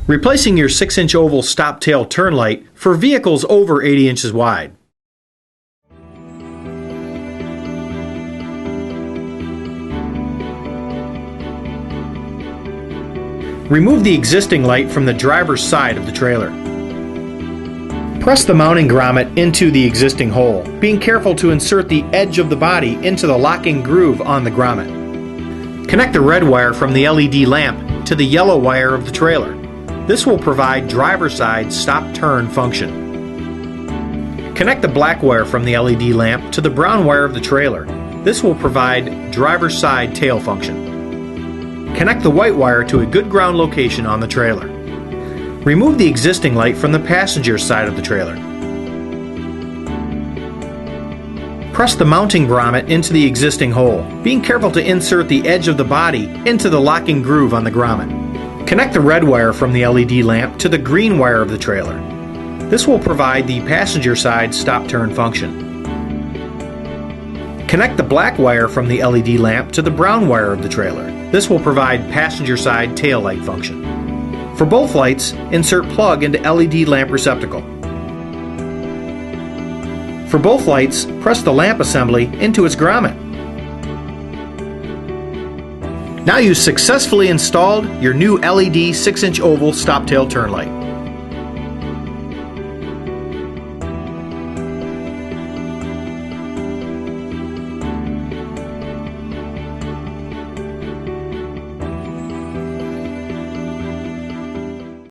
Replacing your 6-inch oval stop tail turn light for vehicles over 80 inches wide. Remove the existing light from the driver's side of the trailer. Press the mounting grommet into the existing hole, being careful to insert the edge of the body into the locking groove on the grommet. Connect the red wire from the LED lamp to the yellow wire of the trailer. This will provide driver's side stop-turn function. Connect the black wire from the LED lamp to the brown wire of the trailer. This will provide driver's side tail function. Connect the white wire to a good ground location on the trailer. Remove the existing light from the passenger side of the trailer. Press the mounting grommet into the existing hole, being careful to insert the edge of the body into the locking groove on the grommet. Connect the red wire from the LED lamp to the green wire of the trailer. This will provide the passenger side stop-turn function. Connect the black wire from the LED lamp to the brown wire of the trailer. This will provide passenger side tail light function. For both lights, insert plug into LED lamp receptacle. For both lights, press the lamp assembly into its grommet. Now you've successfully installed your new LED 6-inch oval stop tail turn light.